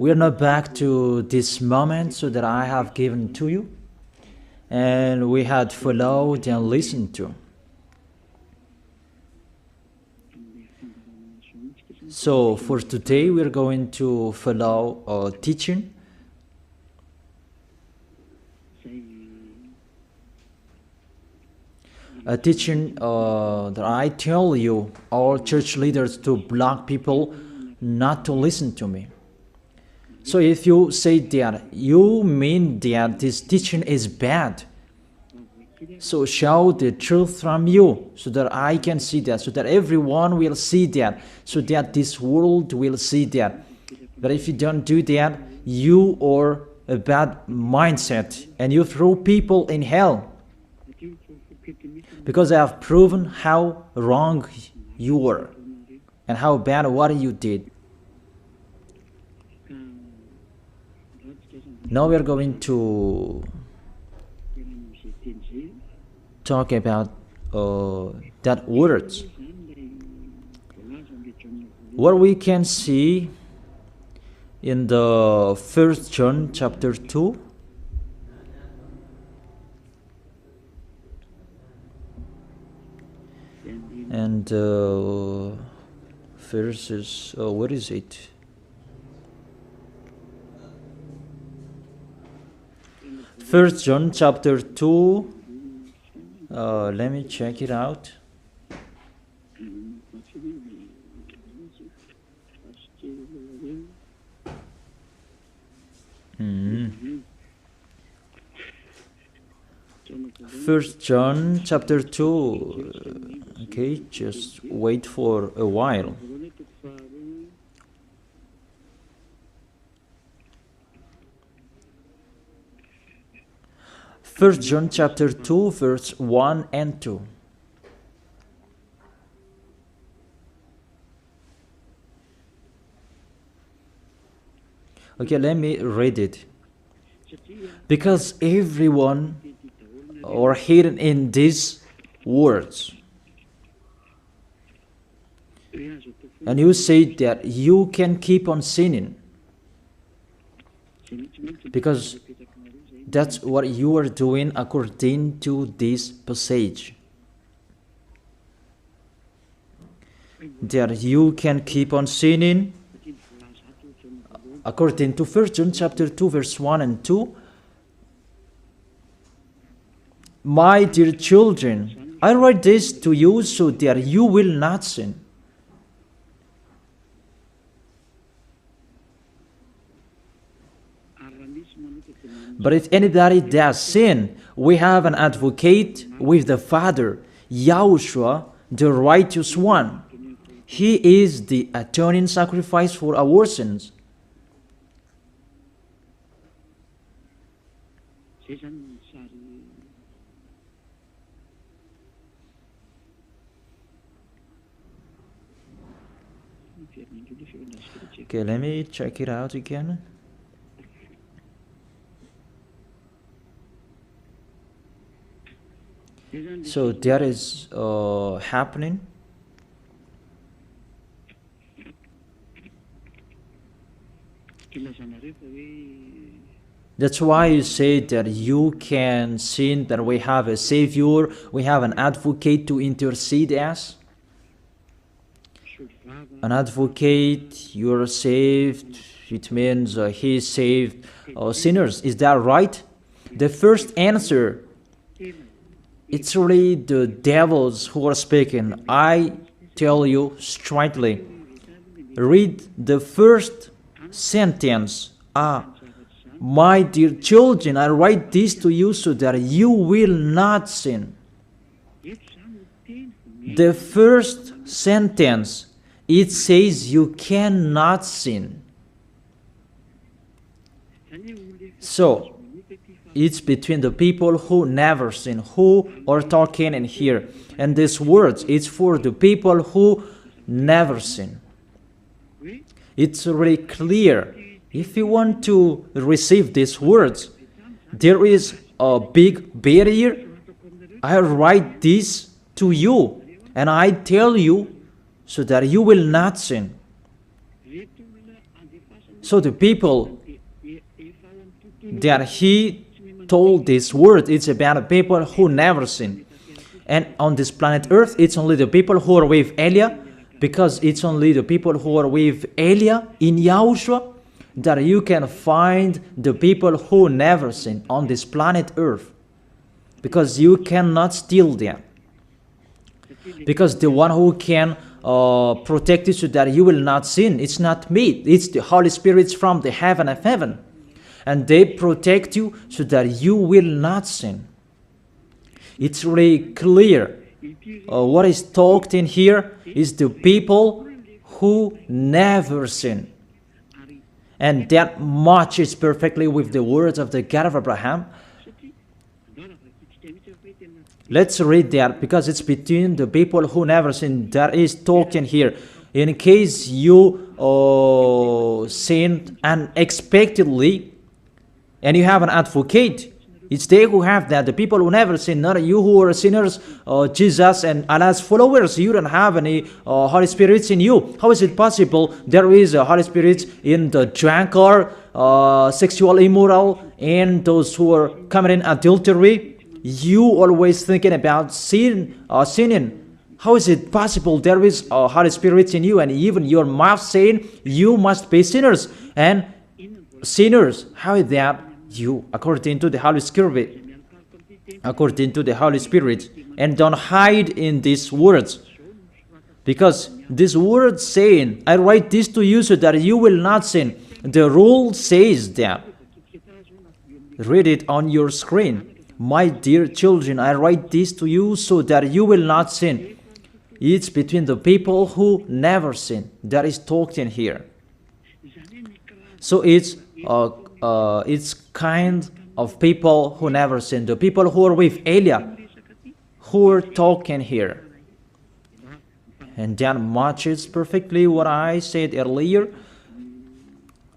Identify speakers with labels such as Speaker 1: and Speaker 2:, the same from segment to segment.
Speaker 1: We are now back to this moment so that I have given to you, and we had followed and listened to. So for today, we are going to follow a teaching. A teaching that I tell you, all church leaders, to block people not to listen to me. So if you say that, you mean that this teaching is bad. So show the truth from you, so that I can see that, so that everyone will see that, so that this world will see that. But if you don't do that, you are a bad mindset, and you throw people in hell. Because I have proven how wrong you were, and how bad what you did. Now we are going to talk about that words. What we can see in the 1 John chapter 2. And verses, what is it? First John chapter 2. Let me check it out. First John chapter 2. Okay, just wait for a while. First John chapter 2, verse 1 and 2. Okay, let me read it. Because everyone are hidden in these words. And you say that you can keep on sinning, because that's what you are doing according to this passage. That you can keep on sinning according to 1 John chapter 2 verse 1 and 2. My dear children, I write this to you so that you will not sin. But if anybody does sin, we have an advocate with the Father, YAHOSHUAH, the righteous one. He is the atoning sacrifice for our sins. Okay, let me check it out again. So that is happening. That's why you say that you can sin, that we have a Savior, we have an advocate to intercede us. An advocate, you're saved, it means he saved sinners. Is that right? The first answer, it's really the devils who are speaking. I tell you straightly. Read the first sentence. My dear children, I write this to you so that you will not sin. The first sentence, it says you cannot sin. So, it's between the people who never sin, who are talking in here. And these words, it's for the people who never sin. It's really clear. If you want to receive these words, there is a big barrier. I write this to you, and I tell you so that you will not sin. So the people that he told this word, it's about the people who never sin. And on this planet Earth, it's only the people who are with Elia, because it's only the people who are with Elia in Yahushua that you can find the people who never sin on this planet Earth. Because you cannot steal them. Because the one who can protect you so that you will not sin, it's not me, it's the Holy Spirit from the heaven of heaven. And they protect you so that you will not sin. It's really clear. What is talked in here is the people who never sin. And that matches perfectly with the words of the God of Abraham. Let's read that, because it's between the people who never sin that is talked in here. In case you sinned unexpectedly and you have an advocate, it's they who have that, the people who never sin, not you who are sinners, Jesus and Allah's followers. You don't have any Holy Spirits in you. How is it possible there is a Holy Spirit in the drunkard, sexual immoral, and those who are committing adultery? You always thinking about sin or sinning. How is it possible there is a Holy Spirit in you, and even your mouth saying you must be sinners and sinners? How is that you, according to the Holy Spirit? According to the Holy Spirit. And don't hide in these words, because this word saying, I write this to you so that you will not sin. The rule says that. Read it on your screen. My dear children, I write this to you so that you will not sin. It's between the people who never sin that is talked in here. So it's kind of people who never sin, the people who are with Elia, who are talking here. And that matches perfectly what I said earlier,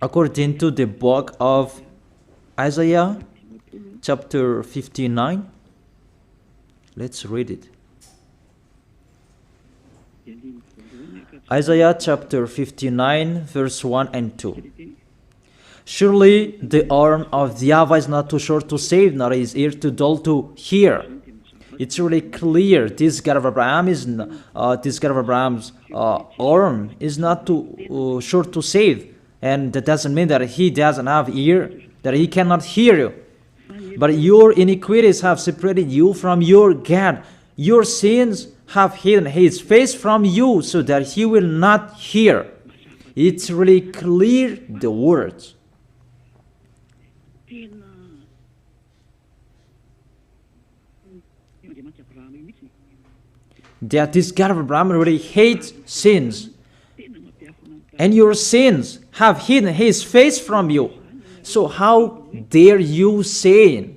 Speaker 1: according to the book of Isaiah, chapter 59. Let's read it. Isaiah chapter 59, verse 1 and 2. Surely the arm of YAHVAH is not too short to save, nor his ear too dull to hear. It's really clear. This God of Abraham is Abraham's arm is not too short to save, and that doesn't mean that he doesn't have ear, that he cannot hear you. But your iniquities have separated you from your God. Your sins have hidden his face from you so that he will not hear. It's really clear, the words. That this God of Abraham really hates sins. And your sins have hidden his face from you. So how dare you say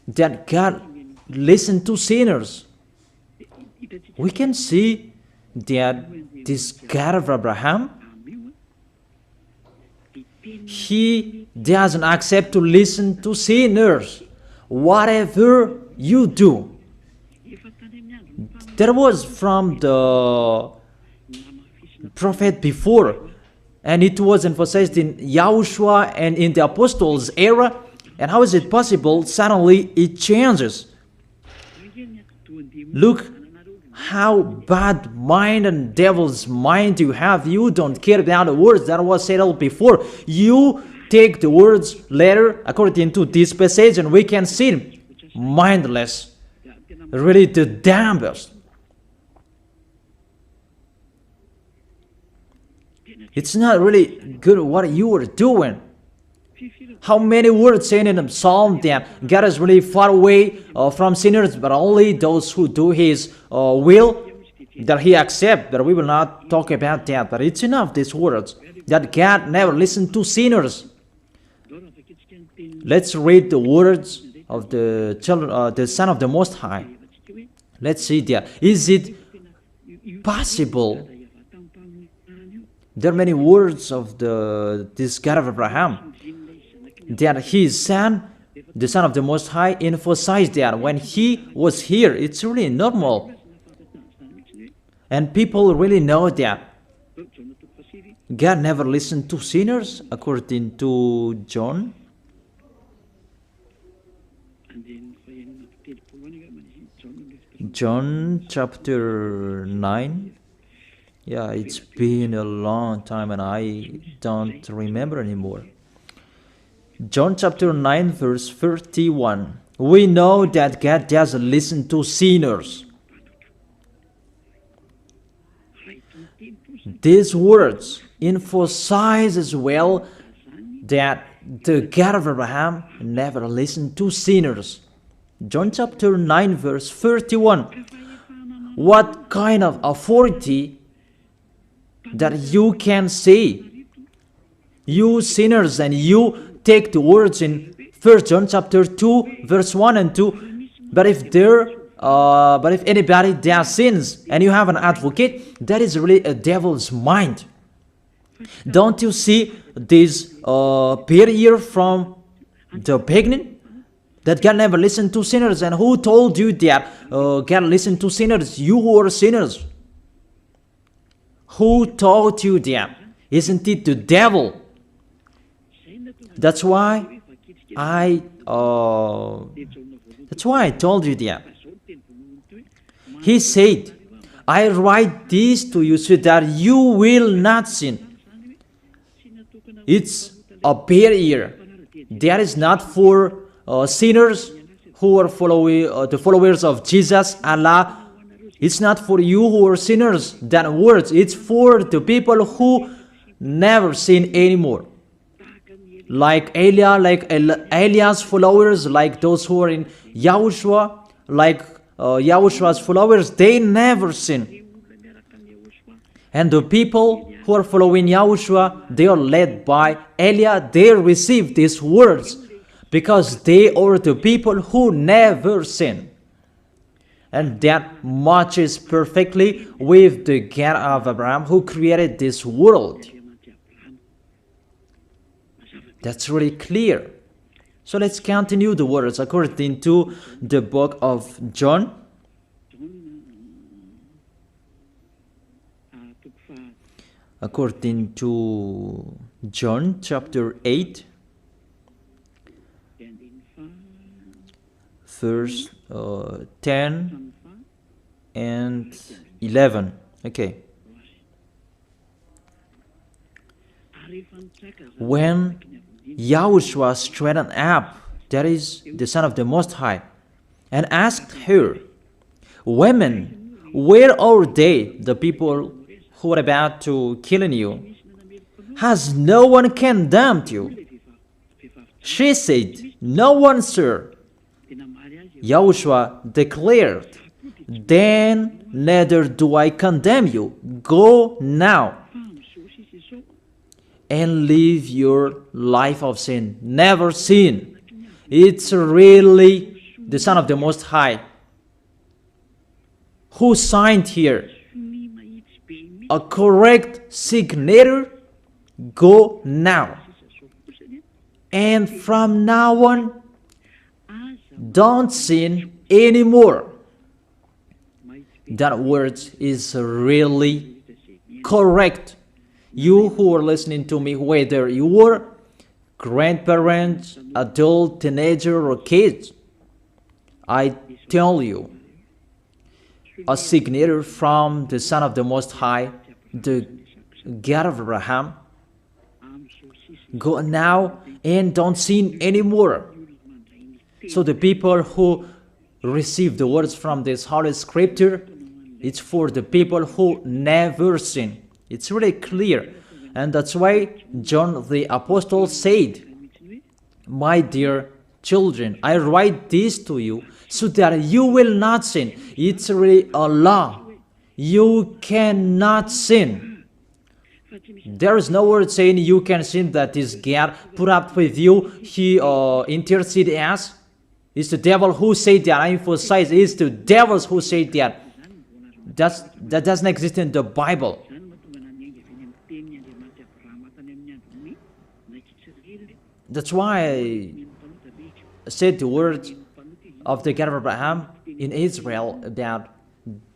Speaker 1: that God listens to sinners? We can see that this God of Abraham, he doesn't accept to listen to sinners, whatever you do. There was from the prophet before, and it was emphasized in YAHOSHUAH and in the apostles' era. And how is it possible suddenly it changes? Look how bad mind and devil's mind you have. You don't care about the words that was said before. You take the words later according to this passage, and we can see mindless, really the dumbest. It's not really good what you are doing. How many words saying in the psalm that God is really far away from sinners, but only those who do his will, that he accepts. But we will not talk about that. But it's enough, these words, that God never listened to sinners. Let's read the words of the children, the Son of the Most High. Let's see that. Is it possible? There are many words of this God of Abraham that his son, the Son of the Most High, emphasized that when he was here. It's really normal. And people really know that. God never listened to sinners, according to John. John chapter 9. Yeah, it's been a long time and I don't remember anymore. John chapter 9 verse 31. We know that God doesn't listen to sinners. These words emphasize as well that the God of Abraham never listened to sinners. John chapter 9 verse 31. What kind of authority that you can say, you sinners, and you take the words in 1 John chapter 2 verse 1 and 2. But if anybody does sins and you have an advocate, that is really a devil's mind. Don't you see this barrier from the beginning? That God never listened to sinners. And who told you that God listened to sinners? You who are sinners. Who taught you that? Isn't it the devil? That's why I told you that. He said, I write this to you so that you will not sin. It's a barrier. That is not for sinners who are the followers of Jesus, Allah. It's not for you who are sinners, that words. It's for the people who never sin anymore. Like Elias followers, like those who are in YAHOSHUAH, like YAHOSHUAH's followers, they never sin. And the people who are following YAHOSHUAH, they are led by Elias. They receive these words because they are the people who never sin. And that matches perfectly with the God of Abraham who created this world. That's really clear. So let's continue the words according to the book of John. According to John chapter 8, verse 10 and 11. Okay. When YAHOSHUAH straightened up, that is the Son of the Most High, and asked her, Women, where are they, the people who are about to kill you? Has no one condemned you? She said, No one, sir. YAHOSHUAH declared, Then neither do I condemn you. Go now and live your life of sin. Never sin. It's really the Son of the Most High who signed here. A correct signature. Go now. And from now on, don't sin anymore. That word is really correct. You who are listening to me, whether you are grandparents, adult, teenager, or kids, I tell you, a signature from the Son of the Most High, the God of Abraham. Go now and don't sin anymore. So the people who receive the words from this Holy Scripture, it's for the people who never sin. It's really clear. And that's why John the Apostle said, My dear children, I write this to you so that you will not sin. It's really a law. You cannot sin. There is no word saying you can sin that is God put up with you. He interceded us. It's the devil who said that. I emphasize, it's the devils who say that. That doesn't exist in the Bible. That's why I said the words of the God of Abraham in Israel about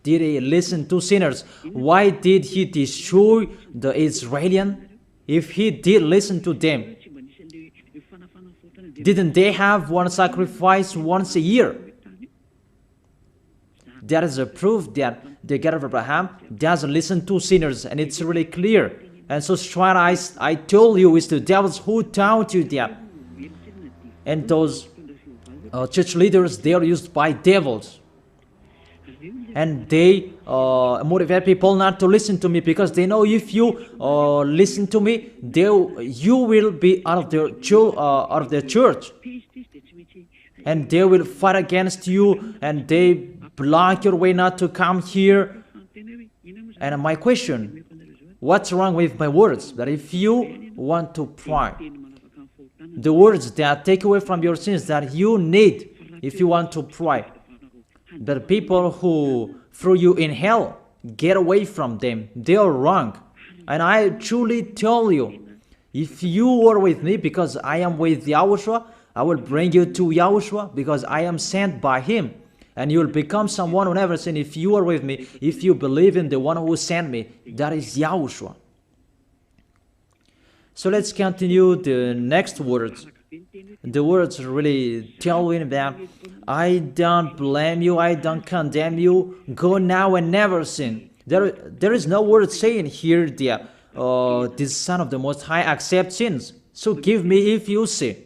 Speaker 1: Did he listen to sinners? Why did he destroy the Israelites? If he did listen to them, didn't they have one sacrifice once a year? That is a proof that the God of Abraham doesn't listen to sinners, and it's really clear. And so straight I told you, it's the devils who taught you that. And those church leaders, they are used by devils. And they motivate people not to listen to me, because they know if you listen to me, you will be out of their church. And they will fight against you, and they block your way not to come here. And my question, what's wrong with my words? That if you want to pray, the words that take away from your sins that you need if you want to pray, the people who threw you in hell, get away from them. They are wrong. And I truly tell you, if you are with me, because I am with YAHOSHUAH, I will bring you to YAHOSHUAH, because I am sent by him. And you will become someone who never sinned if you are with me, if you believe in the one who sent me. That is YAHOSHUAH. So let's continue the next words. The words really tell him that I don't blame you, I don't condemn you, go now and never sin. There is no word saying here that the Son of the Most High accepts sins. So give me if you sin.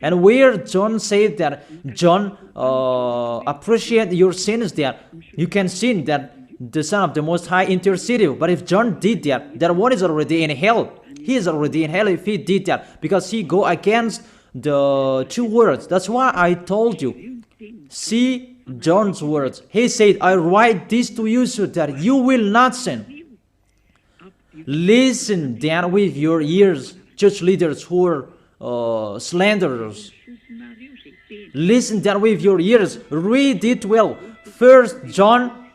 Speaker 1: And where John said that John appreciate your sins, that you can sin, that the Son of the Most High intercede you. But if John did that, that one is already in hell. He is already in hell if he did that, because he go against the two words. That's why I told you. See John's words. He said, I write this to you so that you will not sin. Listen then with your ears, church leaders who are slanderers. Listen then with your ears. Read it well. First John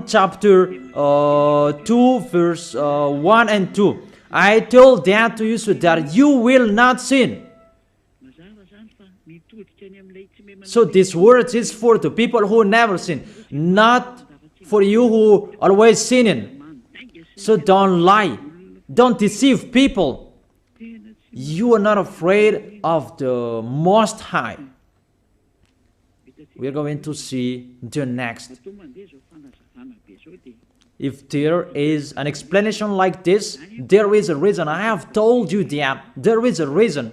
Speaker 1: chapter 2 verse 1 and 2. I told that to you so that you will not sin. So this word is for the people who never sin, not for you who always sinning. So don't lie. Don't deceive people. You are not afraid of the Most High. We are going to see the next. If there is an explanation like this, there is a reason. I have told you that there is a reason.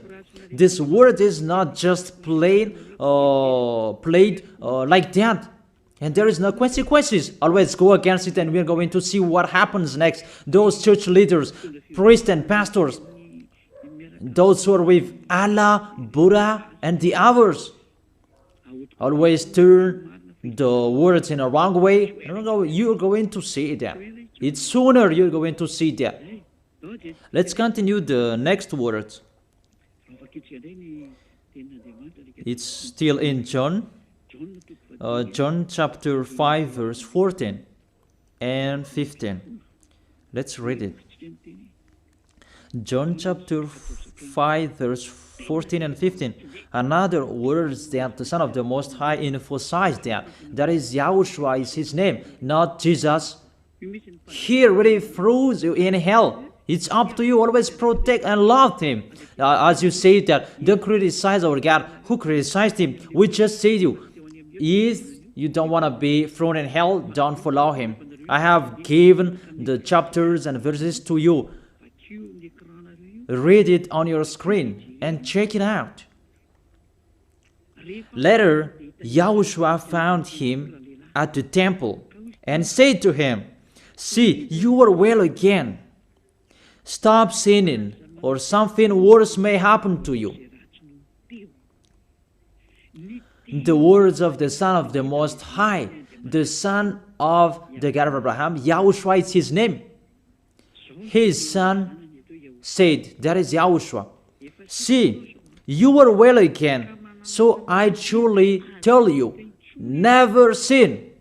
Speaker 1: This word is not just played like that. And there is no consequences. Always go against it, and we are going to see what happens next. Those church leaders, priests and pastors, those who are with Allah, Buddha, and the others, always turn the words in a wrong way. You're going to see that. It's sooner you're going to see that. Let's continue the next words. It's still in John. John chapter 5 verse 14 and 15. Let's read it. John chapter 5 verse 14 and 15. Another words that the Son of the Most High emphasized that is YAHOSHUAH is his name, not Jesus. He really throws you in hell. It's up to you. Always protect and love him. As you say that, don't criticize our God. Who criticized him? We just say to you, if you don't want to be thrown in hell, don't follow him. I have given the chapters and verses to you. Read it on your screen and check it out. Later, YAHOSHUAH found him at the temple and said to him, see, you are well again. Stop sinning, or something worse may happen to you. The words of the Son of the Most High, the Son of the God of Abraham, YAHOSHUAH is his name. His son said, that is YAHOSHUAH, see, you are well again, so I truly tell you, never sin.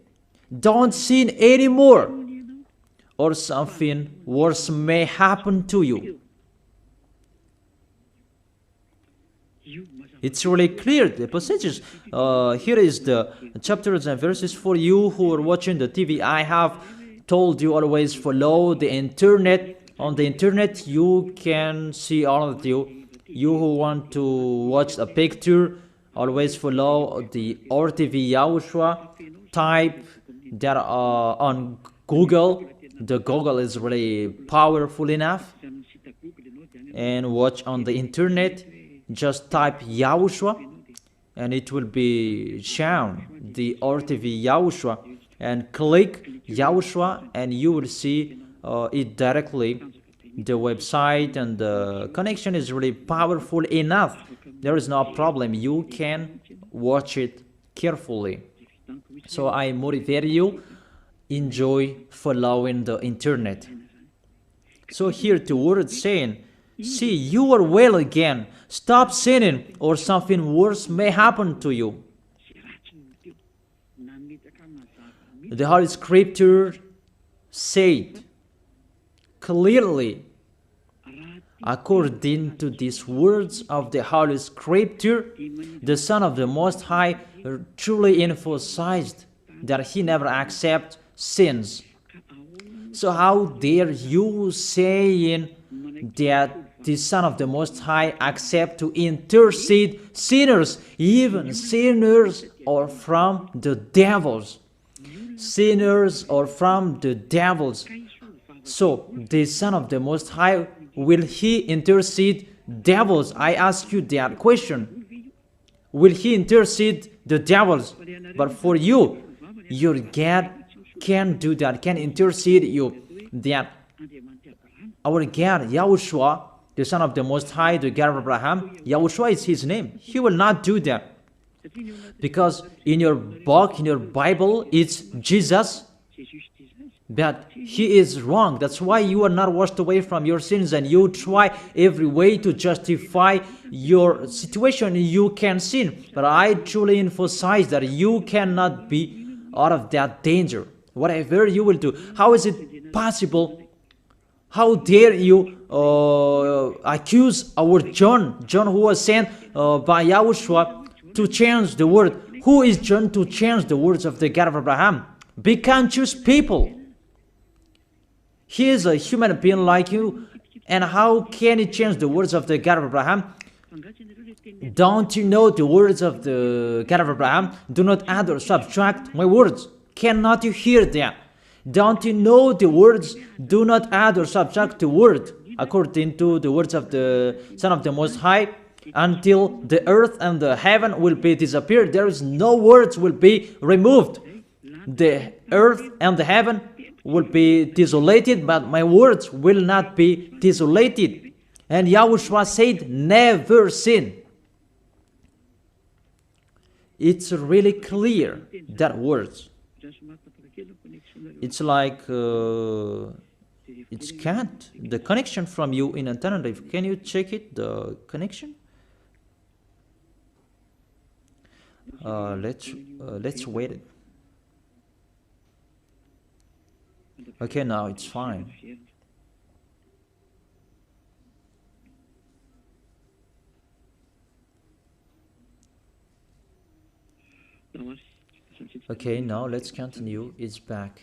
Speaker 1: Don't sin anymore, or something worse may happen to you. It's really clear, the passages. Here is the chapters and verses for you who are watching the TV. I have told you always follow the internet. On the internet, you can see all of you. You who want to watch a picture, always follow the RTV YAHOSHUAH. Type that on Google. The Google is really powerful enough. And watch on the internet. Just type YAHOSHUAH and it will be shown the RTV YAHOSHUAH, and click YAHOSHUAH and you will see it directly, the website, and the connection is really powerful enough. There is no problem, you can watch it carefully. So I motivate you, enjoy following the internet. So here the word saying, see, you are well again. Stop sinning, or something worse may happen to you. The Holy Scripture said clearly, according to these words of the Holy Scripture, the Son of the Most High truly emphasized that he never accepts sins. So how dare you saying that the Son of the Most High accept to intercede sinners, even sinners or from the devils. Sinners or from the devils. So the Son of the Most High, will he intercede devils? I ask you that question. Will he intercede the devils? But for you, your God can do that, can intercede you. That our God, YAHOSHUAH, the Son of the Most High, the God of Abraham, YAHOSHUAH is his name. He will not do that. Because in your book, in your Bible, it's Jesus. But he is wrong. That's why you are not washed away from your sins and you try every way to justify your situation. You can sin. But I truly emphasize that you cannot be out of that danger. Whatever you will do. How is it possible? How dare you accuse our John who was sent by YAHOSHUAH to change the word? Who is John to change the words of the God of Abraham? Be conscious people. He is a human being like you, and how can he change the words of the God of Abraham? Don't you know the words of the God of Abraham? Do not add or subtract my words. Cannot you hear that? Don't you know the words? Do not add or subtract the word, according to the words of the Son of the Most High, until the earth and the heaven will be disappeared. There is no words will be removed. The earth and the heaven will be desolated, but my words will not be desolated. And YAHOSHUAH said, never sin. It's really clear, that words. It's like it's can't. The connection from you in alternative. Can you check it? The connection. Let's wait it. Okay, now it's fine. Okay, now let's continue. It's back.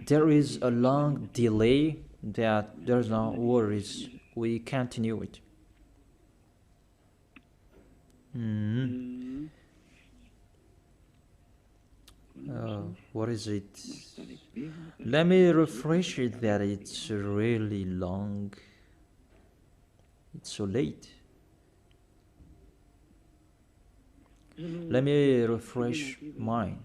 Speaker 1: There is a long delay that there's no worries. We continue it. What is it? Let me refresh it that it's really long. It's so late. Let me refresh mine.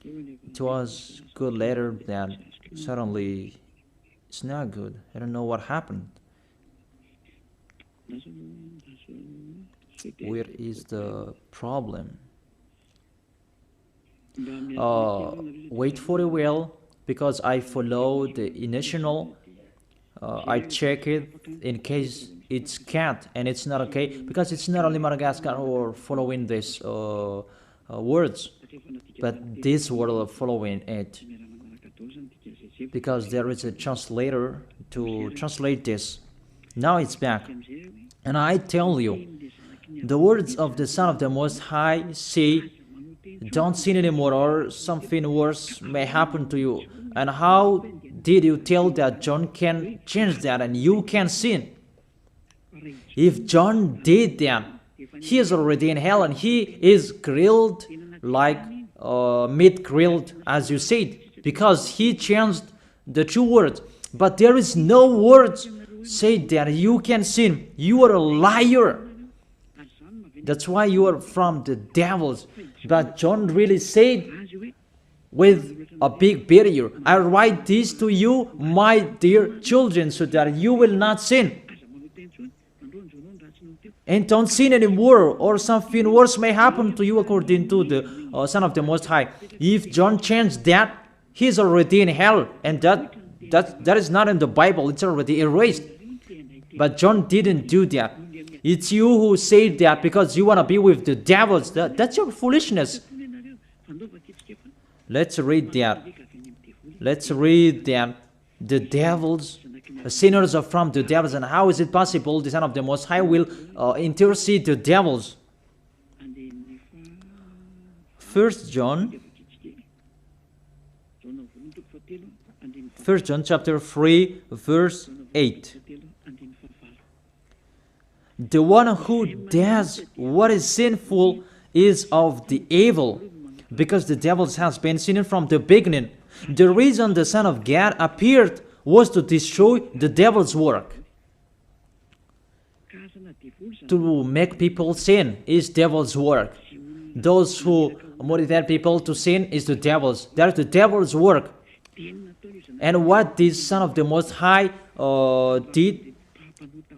Speaker 1: It was good later, then suddenly it's not good. I don't know what happened. Where is the problem? Wait for a while, because I follow the initial. I check it in case it's can't, and it's not okay, because it's not only Madagascar or following these words. but this will follow in it, because there is a translator to translate this. Now it's back. And I tell you, the words of the Son of the Most High say, don't sin anymore, or something worse may happen to you. And how did you tell that John can change that and you can sin? If John did that, he is already in hell and he is grilled like meat grilled, as you said, because he changed the true words. But there is no words say that you can sin. You are a liar. That's why you are from the devils. But John really said with a big barrier, I write this to you, my dear children, so that you will not sin. And don't sin anymore, or something worse may happen to you, according to the Son of the Most High. If John changed that, he is already in hell, and that is not in the Bible. It's already erased. But John didn't do that. It's you who say that because you want to be with the devils. That's your foolishness. Let's read that. Let's read that. The devils, sinners are from the devils. And how is it possible the Son of the Most High will intercede the devils? 1 John chapter 3, verse 8. The one who does what is sinful is of the evil, because the devils has been sinning from the beginning. The reason the Son of God appeared was to destroy the devil's work. To make people sin is devil's work. Those who motivate people to sin is the devil's. That is the devil's work. And what this Son of the Most High did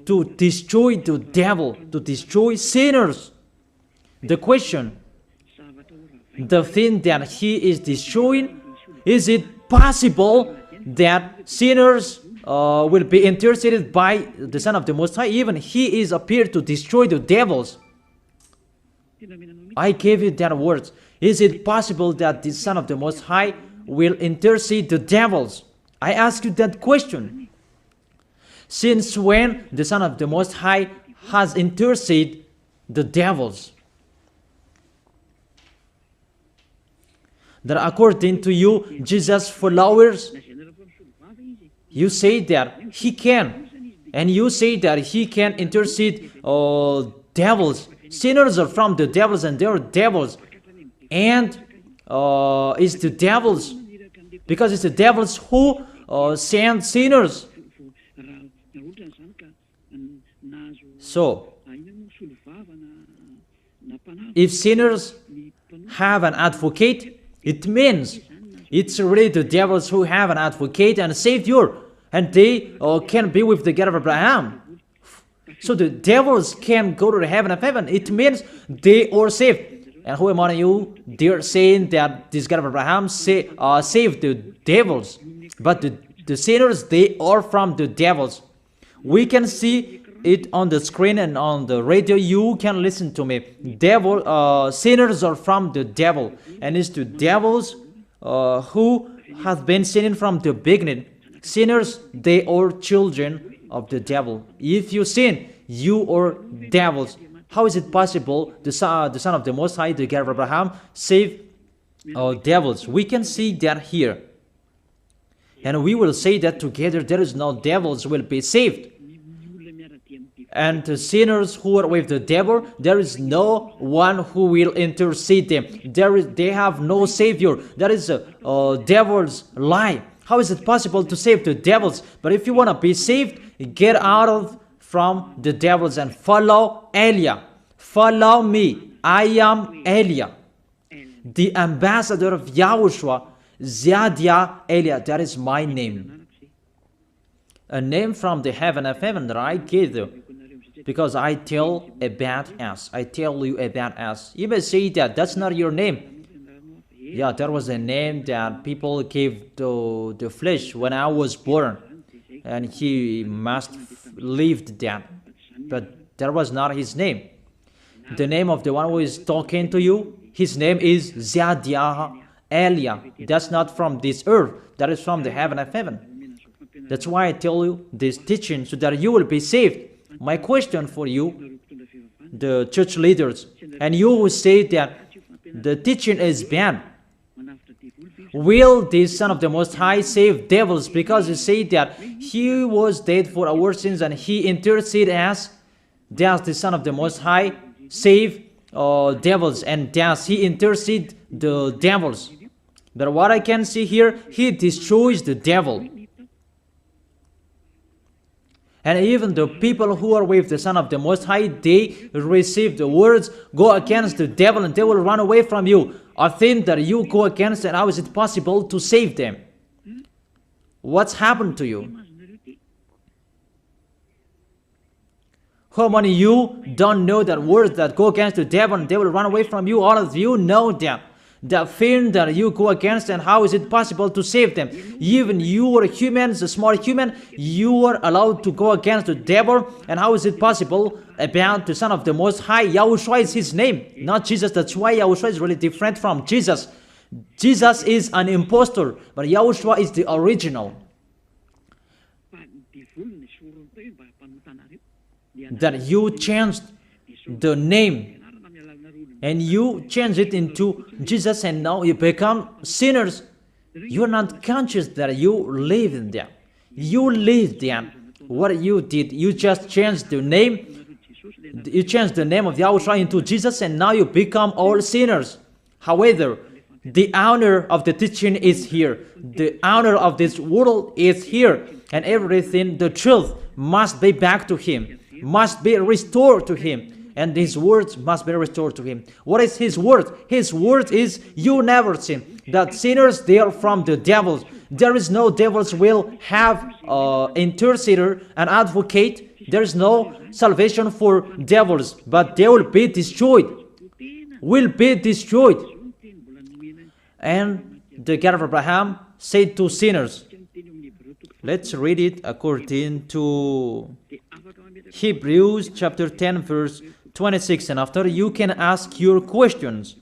Speaker 1: to destroy the devil, to destroy sinners. The question, the thing that he is destroying, is it possible that sinners will be interceded by the Son of the Most High? Even he is appeared to destroy the devils. I gave you that words. Is it possible that the Son of the Most High will intercede the devils? I ask you that question. Since when the Son of the Most High has interceded the devils? That according to you, Jesus' followers, you say that he can. And you say that he can intercede devils. Sinners are from the devils and they are devils. And it's the devils. Because it's the devils who send sinners. So, if sinners have an advocate, it means it's really the devils who have an advocate and a savior, and they can be with the God of Abraham. So the devils can go to the heaven of heaven. It means they are saved. And who among you, they're saying that this God of Abraham saved the devils. But the sinners, they are from the devils. We can see it on the screen and on the radio. You can listen to me. Sinners are from the devil. And it's the devils who have been sinning from the beginning. Sinners, they are children of the devil. If you sin, you are devils. How is it possible the Son of the Most High, the God of Abraham, save devils? We can see that here. And we will say that together there is no devils will be saved. And the sinners who are with the devil, there is no one who will intercede them. They have no savior. That is a devil's lie. How is it possible to save the devils? But if you want to be saved, get out from the devils and follow Elia. Follow me. I am Elia, the ambassador of Yahushua, Ziadia Elia. That is my name. A name from the heaven of heaven that I gave you. Because I tell about us. I tell you about us. You may say that that's not your name. Yeah, that was a name that people gave to the flesh when I was born. And he must lived that. But that was not his name. The name of the one who is talking to you his name is Zadiah Elia. That's not from this earth. That is from the heaven of heaven. That's why I tell you this teaching, so that you will be saved. My question for you, the church leaders, and you who say that the teaching is bad, will the Son of the Most High save devils? Because you say that he was dead for our sins and he interceded as, does the Son of the Most High save devils, and does he intercede the devils? But what I can see here, he destroys the devil. And even the people who are with the Son of the Most High, they receive the words, go against the devil and they will run away from you. A thing that you go against, and how is it possible to save them? What's happened to you? How many of you don't know that words that go against the devil and they will run away from you? All of you know that. The thing that you go against, and how is it possible to save them? Even you are humans, a small human, you are allowed to go against the devil, and how is it possible about the Son of the Most High? YAHOSHUAH is his name, not Jesus. That's why YAHOSHUAH is really different from Jesus. Jesus is an impostor, but YAHOSHUAH is the original. That you changed the name and you change it into Jesus, and now you become sinners. You are not conscious that you live in them. You live them. What you did, you just changed the name. You changed the name of YAHOSHUAH into Jesus, and now you become all sinners. However, the honor of the teaching is here. The honor of this world is here. And everything, the truth, must be back to him, must be restored to him. And his words must be restored to him. What is his word? His word is, you never sin. That sinners, they are from the devils. There is no devils will have intercessor, an advocate. There is no salvation for devils, but they will be destroyed. Will be destroyed. And the God of Abraham said to sinners. Let's read it according to Hebrews chapter 10 verse 26, and after you can ask your questions.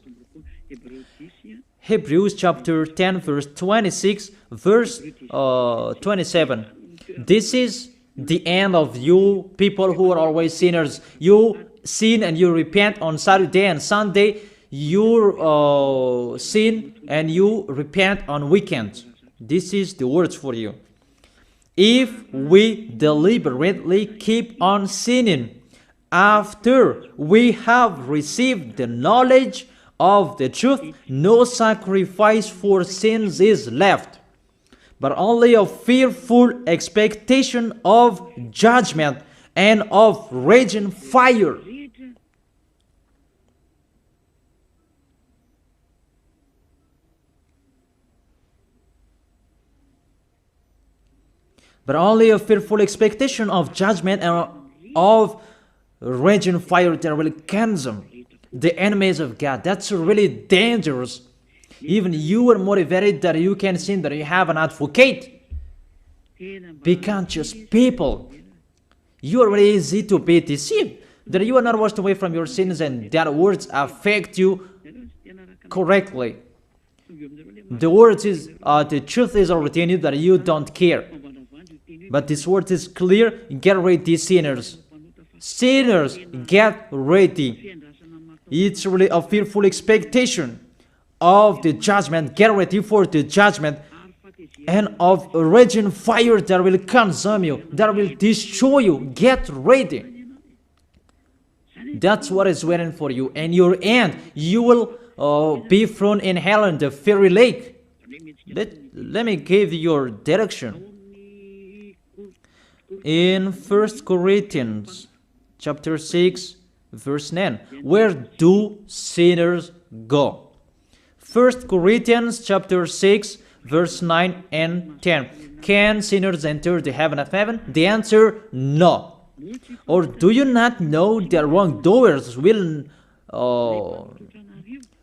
Speaker 1: Hebrews chapter 10 verse 26 verse 27. This is the end of you people who are always sinners. You sin and you repent on Saturday and Sunday. You sin and you repent on weekends. This is the words for you. If we deliberately keep on sinning after we have received the knowledge of the truth, no sacrifice for sins is left, but only a fearful expectation of judgment and of raging fire. But only a fearful expectation of judgment and of raging fire that will consume the enemies of God. That's really dangerous. Even you are motivated that you can sin, that you have an advocate. Be conscious, people. You are really easy to be deceived. That you are not washed away from your sins, and that words affect you correctly. The words is, the truth is already in you, that you don't care. But this word is clear. Get ready, sinners. Sinners, get ready. It's really a fearful expectation of the judgment. Get ready for the judgment and of a raging fire that will consume you, that will destroy you. Get ready. That's what is waiting for you. And your end, you will be thrown in hell in the fiery lake. Let me give you your direction. In 1 Corinthians chapter 6 verse 9, where do sinners go? 1 Corinthians chapter 6 verse 9 and 10. Can sinners enter the heaven of heaven? The answer, no. Or do you not know that wrongdoers will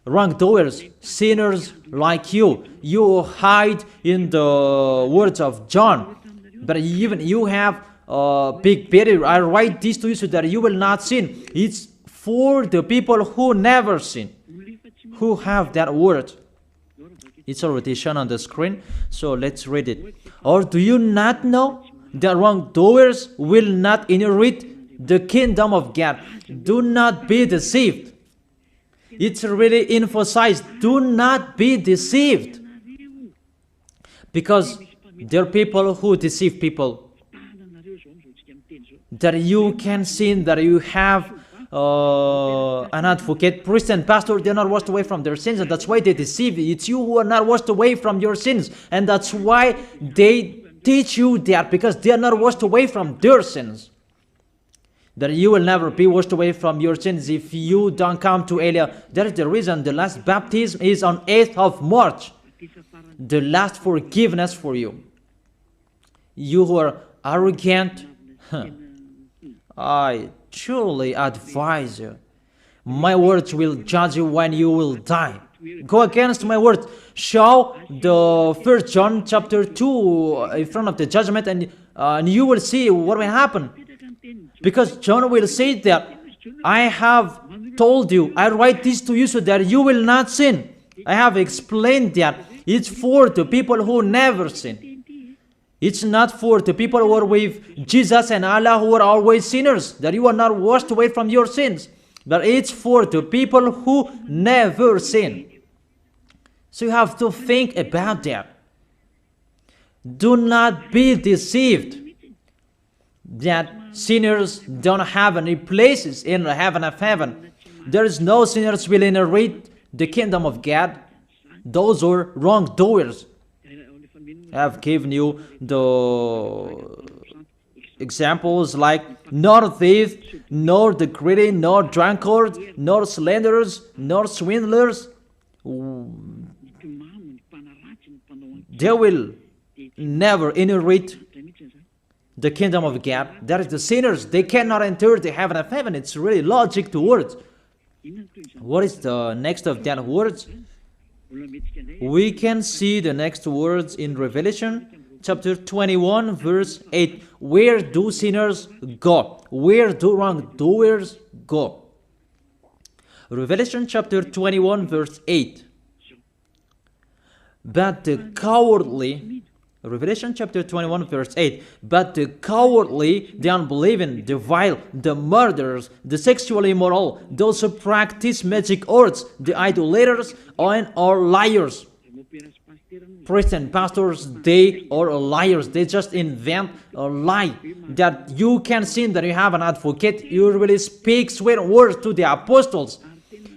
Speaker 1: wrongdoers, sinners like you hide in the words of John. But even you have big barrier. I write this to you so that you will not sin. It's for the people who never sin, who have that word. It's already shown on the screen, so let's read it. Or do you not know that wrongdoers will not inherit the kingdom of God? Do not be deceived. It's really emphasized, do not be deceived. Because there are people who deceive people. That you can sin, that you have an advocate, priest and pastor, they're not washed away from their sins, and that's why they deceive you. It's you who are not washed away from your sins, and that's why they teach you that, because they are not washed away from their sins. That you will never be washed away from your sins if you don't come to Elia. That is the reason the last baptism is on 8th of March. The last forgiveness for you. You who are arrogant, I truly advise you. My words will judge you when you will die. Go against my words. Show the 1 John chapter 2 in front of the judgment, and you will see what will happen. Because John will say that, I have told you, I write this to you so that you will not sin. I have explained that. It's for the people who never sin. It's not for the people who are with Jesus and Allah who are always sinners, that you are not washed away from your sins. But it's for the people who never sin. So you have to think about that. Do not be deceived that sinners don't have any places in the heaven of heaven. There is no sinners will inherit the kingdom of God. Those are wrongdoers. I have given you the examples like nor thief, nor the greedy, nor drunkard, nor slanderers, nor swindlers. They will never inherit the kingdom of God. That is the sinners. They cannot enter the heaven of heaven. It's really logic to words. What is the next of that words? We can see the next words in Revelation chapter 21 verse 8. Where do sinners go? Where do wrongdoers go? Revelation chapter 21 verse 8. But the cowardly, Revelation chapter 21 verse 8, but the cowardly, the unbelieving, the vile, the murderers, the sexually immoral, those who practice magic arts, the idolaters, and are liars. Priests and pastors, they are liars. They just invent a lie that you can sin, that you have an advocate. You really speak sweet words to the apostles,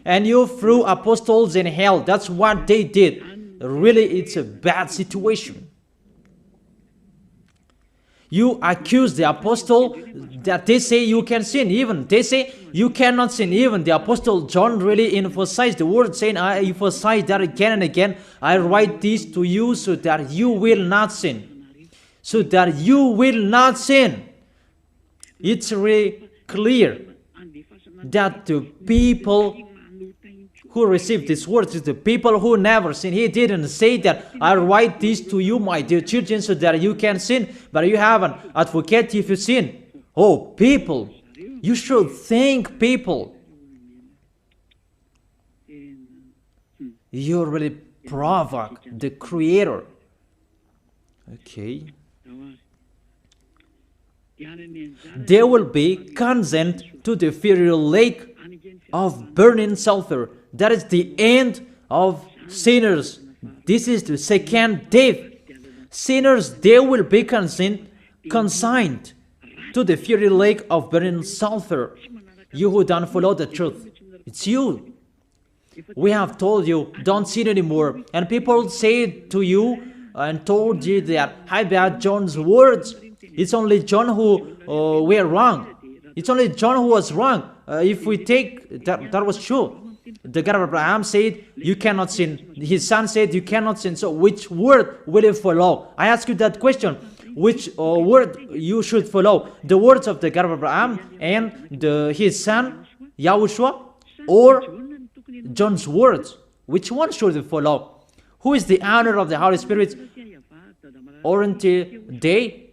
Speaker 1: and you threw apostles in hell. That's what they did. Really, it's a bad situation. You accuse the apostle that they say you can sin. Even they say you cannot sin. Even the apostle John really emphasized the word, saying, I emphasize that again and again. I write this to you so that you will not sin. So that you will not sin. It's really clear that the people who received these words is the people who never sin. He didn't say that I write this to you, my dear children, so that you can sin, but you have an advocate if you sin. Oh, people, you should think, people. You really provoke the Creator. Okay. They will be condemned to the fiery lake of burning sulfur. That is the end of sinners. This is the second death. Sinners, they will be consigned to the fiery lake of burning sulfur. You who don't follow the truth, it's you. We have told you, don't sin anymore. And people say to you and told you that, how about John's words? It's only John who were wrong. It's only John who was wrong. If we take that was true. The God of Abraham said, you cannot sin. His son said, you cannot sin. So which word will you follow? I ask you that question. Which word you should follow? The words of the God of Abraham and his son, YAHOSHUAH, or John's words? Which one should you follow? Who is the owner of the Holy Spirit? Aren't they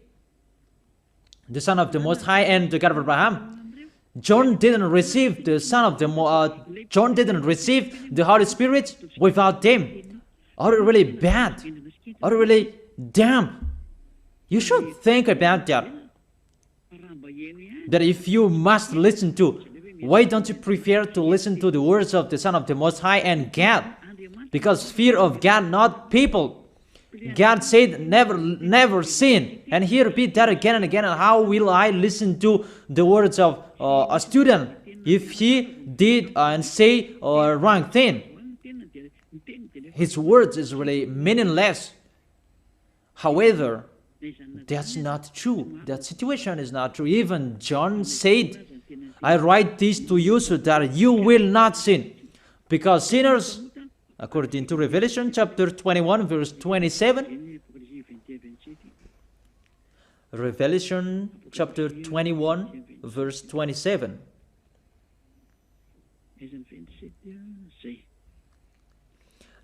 Speaker 1: the Son of the Most High and the God of Abraham? John didn't receive the John didn't receive the Holy Spirit without them. Are you really bad? Are you really damn? You should think about that. That if you must listen to, why don't you prefer to listen to the words of the Son of the Most High and God? Because fear of God, not people. God said, never sin. And he repeat that again and again. And how will I listen to the words of a student if he did and say a wrong thing? His words is really meaningless. However, that's not true. That situation is not true. Even John said, I write this to you so that you will not sin. Because sinners, according to Revelation chapter 21 verse 27, Revelation chapter 21 verse 27,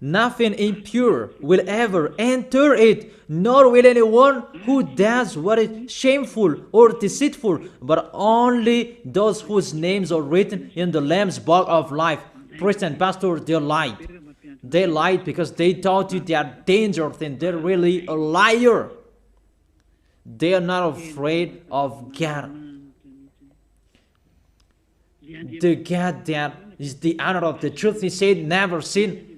Speaker 1: nothing impure will ever enter it, nor will anyone who does what is shameful or deceitful, but only those whose names are written in the Lamb's book of life. Priest and pastor, they lied. They lied because they taught you they are dangerous and they're really a liar. They are not afraid of God. The God that is the honor of the truth, he said, never sin.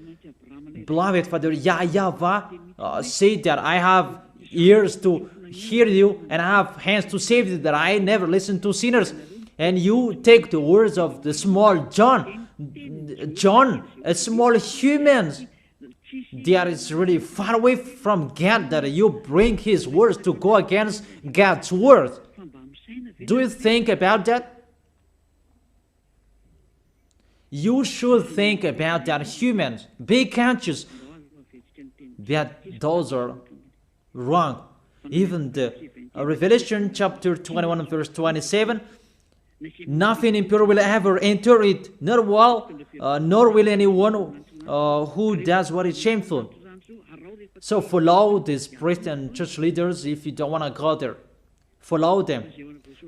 Speaker 1: Beloved Father, YAHVAH said that I have ears to hear you and I have hands to save you, that I never listen to sinners. And you take the words of the small John, a small humans, that is really far away from God, that you bring his words to go against God's word. Do you think about that? You should think about that, humans. Be conscious that those are wrong. Even the Revelation chapter 21 verse 27, nothing impure will ever enter it, nor will anyone who does what is shameful. So follow these priests and church leaders if you don't want to go there. Follow them.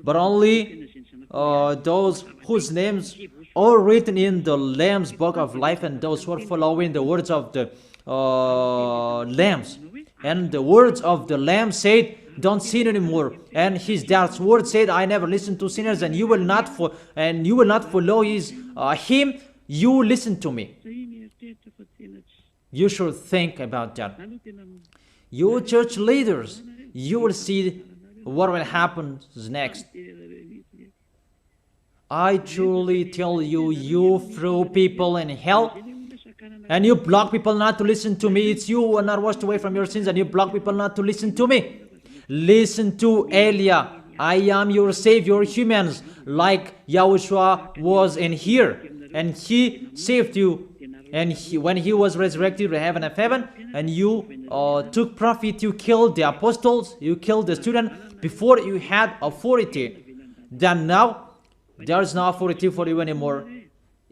Speaker 1: But only those whose names are written in the Lamb's book of life, and those who are following the words of the Lambs. And the words of the Lamb said, don't sin anymore. And his dad's word said, I never listen to sinners, and you will not follow his him. You listen to me. You should think about that. You church leaders, you will see what will happen next. I truly tell you, you throw people in hell, and you block people not to listen to me. It's you who are not washed away from your sins, and you block people not to listen to me. Listen to Elia. I am your Savior, humans, like YAHOSHUAH was in here, and he saved you. And when he was resurrected to heaven of heaven, and you took profit, you killed the apostles, you killed the student before you had authority. Then now, there is no authority for you anymore.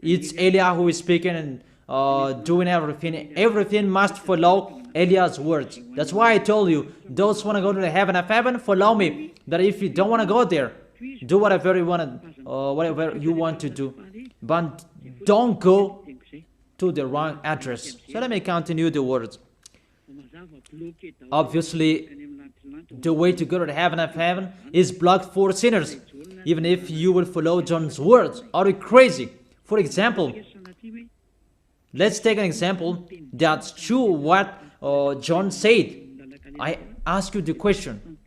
Speaker 1: It's Elia who is speaking and doing everything. Everything must follow Eliah's words. That's why I told you, those who want to go to the heaven of heaven, follow me. That if you don't want to go there, do whatever you want to do. But don't go to the wrong address. So let me continue the words. Obviously, the way to go to the heaven of heaven is blocked for sinners, even if you will follow John's words. Are you crazy? For example, let's take an example that's true what John said. I ask you the question,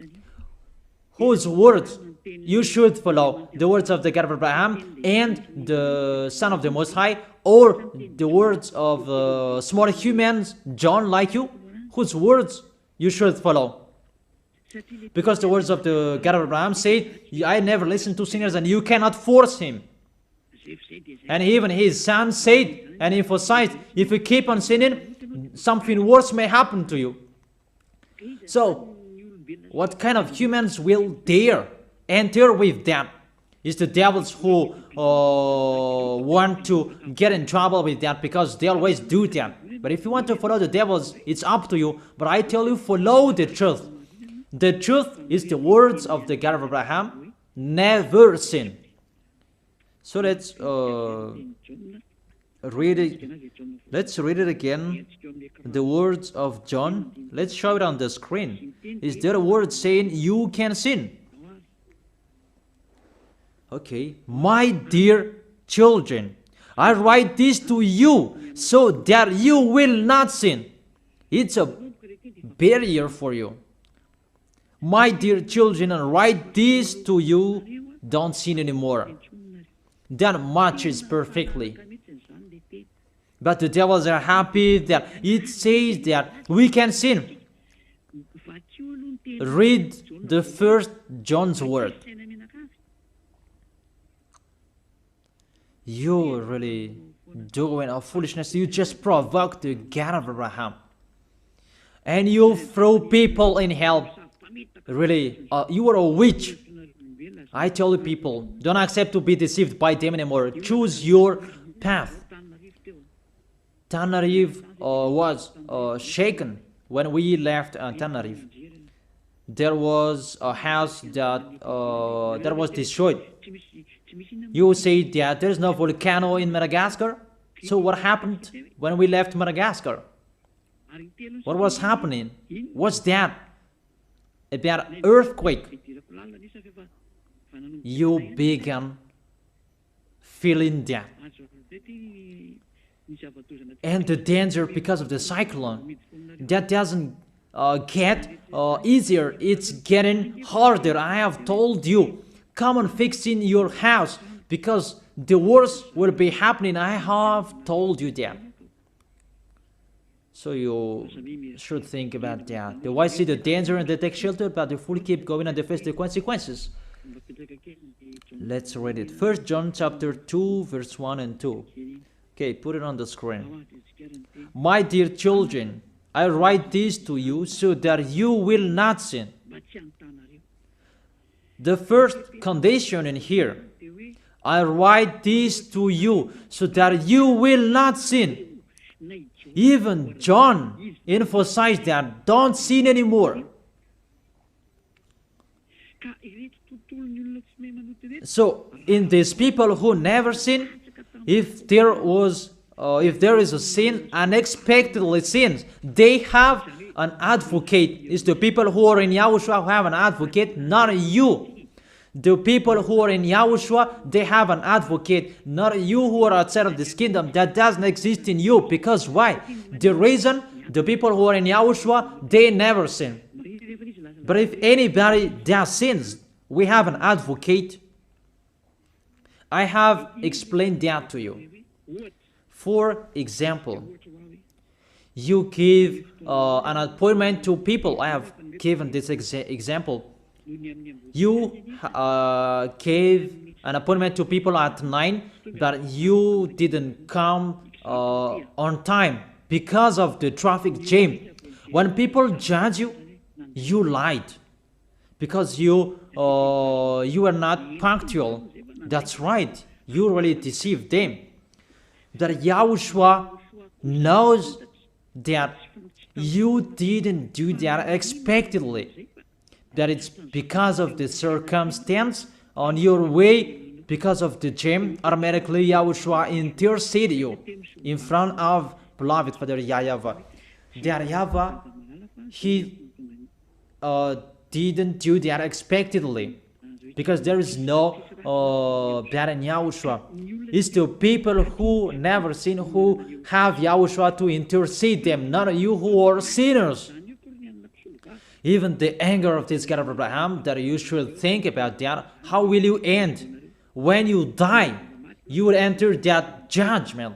Speaker 1: whose words you should follow? The words of the God of Abraham and the Son of the Most High, or the words of small humans, John like you? Whose words you should follow? Because the words of the God of Abraham say, I never listen to sinners, and you cannot force him. And even his son said and emphasized, if you keep on sinning, something worse may happen to you. So, what kind of humans will dare enter with them? It's the devils who want to get in trouble with that, because they always do that. But if you want to follow the devils, it's up to you. But I tell you, follow the truth. The truth is the words of the God of Abraham, never sin. So read it. Let's read it again. The words of John. Let's show it on the screen. Is there a word saying you can sin? Okay. My dear children, I write this to you so that you will not sin. It's a barrier for you. My dear children, I write this to you. Don't sin anymore. That matches perfectly. But the devils are happy that it says that we can sin. Read the first John's word. You're really doing a foolishness. You just provoke the God of Abraham. And you throw people in hell. Really, you are a witch. I tell you people, don't accept to be deceived by them anymore. Choose your path. Tenerife was shaken when we left Tenerife. There was a house that was destroyed. You say that there's no volcano in Madagascar. So what happened when we left Madagascar? What was happening? What's that? About earthquake. You began feeling that. And the danger because of the cyclone, that doesn't get easier, it's getting harder. I have told you, come on fixing your house because the worst will be happening. I have told you that. So you should think about that. The wise see the danger and they take shelter, but the fool keep going and they face the consequences. Let's read it. 1 John chapter 2 verse 1 and 2. Okay, put it on the screen. My dear children, I write this to you so that you will not sin. The first condition in here, I write this to you so that you will not sin. Even John emphasized that, don't sin anymore. So, in these people who never sin, if there is a sin, unexpectedly sins, they have an advocate. It's the people who are in Yahushua who have an advocate, not you. The people who are in Yahushua, they have an advocate, not you who are outside of this kingdom. That doesn't exist in you. Because why? The reason, the people who are in Yahushua, they never sin. But if anybody does sins, we have an advocate. I have explained that to you. For example, you give an appointment to people. I have given this example. You gave an appointment to people at 9, but you didn't come on time because of the traffic jam. When people judge you, you lied because you are not punctual. That's right. You really deceived them. That Yahushua knows that you didn't do that expectedly. That it's because of the circumstance on your way, because of the jam, automatically Yahushua intercede you in front of beloved Father YAHVAH. That YAHVAH, he didn't do that expectedly. Because there is no that in Yahushua. It's the people who never sin, who have Yahushua to intercede them, not you who are sinners. Even the anger of this God of Abraham, that you should think about that. How will you end? When you die, you will enter that judgment.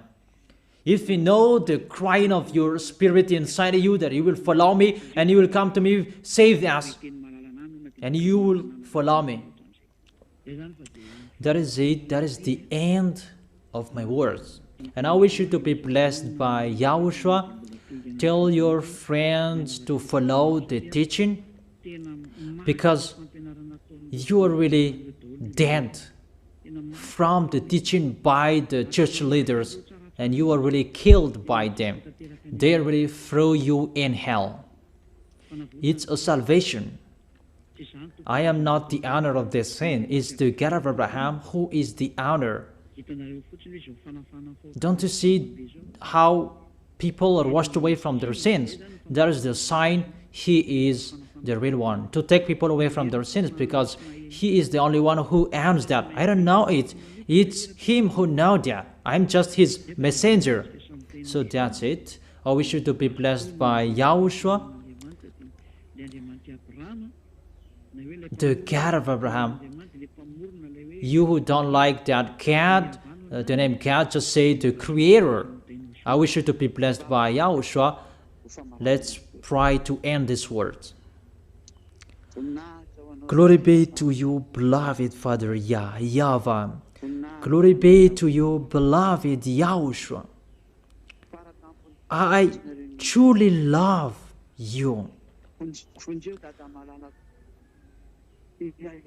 Speaker 1: If you know the crying of your spirit inside you, that you will follow me and you will come to me, save us, and you will follow me. That is it. That is the end of my words. And I wish you to be blessed by Yahushua. Tell your friends to follow the teaching, because you are really dead from the teaching by the church leaders, and you are really killed by them. They really throw you in hell. It's a salvation. I am not the owner of this sin. It's the God of Abraham who is the owner. Don't you see how people are washed away from their sins? That is the sign He is the real one, to take people away from their sins, because He is the only one who owns that. I don't know it. It's Him who knows that. I'm just His messenger. So that's it. I wish you to be blessed by YAHOSHUAH, the God of Abraham. You who don't like that God, the name God, just say the Creator. I wish you to be blessed by YAHOSHUAH. Let's try to end this word. Glory be to you, beloved Father YAHVAH. Glory be to you, beloved YAHOSHUAH. I truly love you.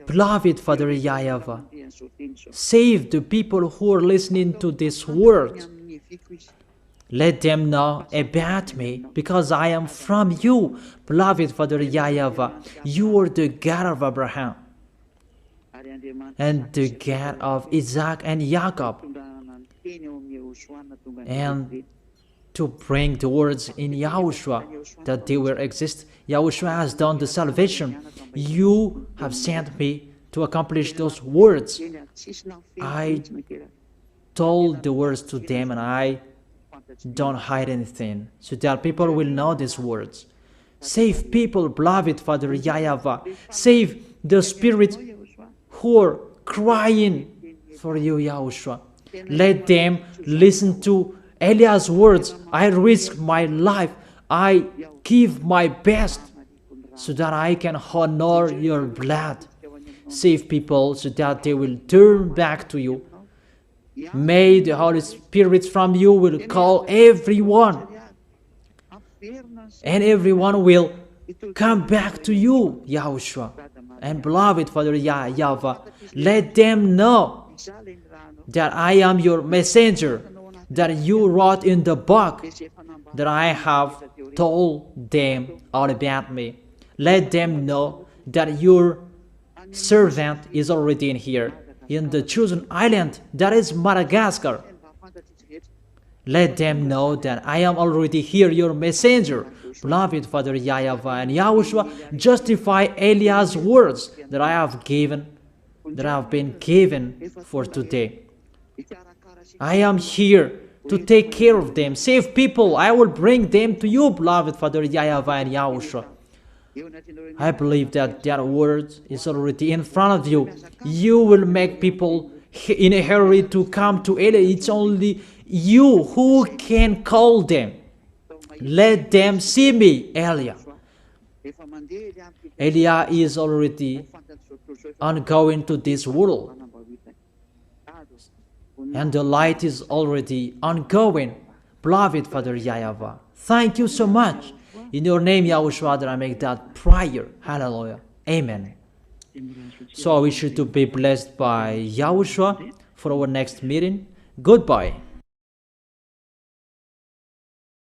Speaker 1: Beloved Father YAHVAH, save the people who are listening to this word. Let them know about me, because I am from you, beloved Father YAHVAH. You are the God of Abraham and the God of Isaac and Jacob. And to bring the words in YAHOSHUAH that they will exist. YAHOSHUAH has done the salvation. You have sent me to accomplish those words. I told the words to them, and I don't hide anything, so that people will know these words. Save people, beloved Father YAHVAH. Save the spirits who are crying for you, YAHOSHUAH. Let them listen to Eliah's words. I risk my life. I give my best so that I can honor your blood. Save people so that they will turn back to you. May the Holy Spirit from you will call everyone, and everyone will come back to you, YAHOSHUAH. And beloved Father YAHVAH, let them know that I am your messenger, that you wrote in the book, that I have told them all about me. Let them know that your servant is already in here, in the chosen island, that is Madagascar. Let them know that I am already here, your messenger. Beloved Father YAHVAH and YAHOSHUAH, justify Eliah's words that I have been given for today. I am here to take care of them. Save people. I will bring them to you, beloved Father YAHVAH and YAHOSHUAH. I believe that word is already in front of you. You will make people in a hurry to come to Eliah. It's only you who can call them. Let them see me, Eliah. Eliah is already ongoing to this world, and the light is already ongoing. Beloved Father YAHVAH, thank you so much. In your name, YAHOSHUAH, that I make that prayer. Hallelujah. Amen. So I wish you to be blessed by YAHOSHUAH for our next meeting. Goodbye.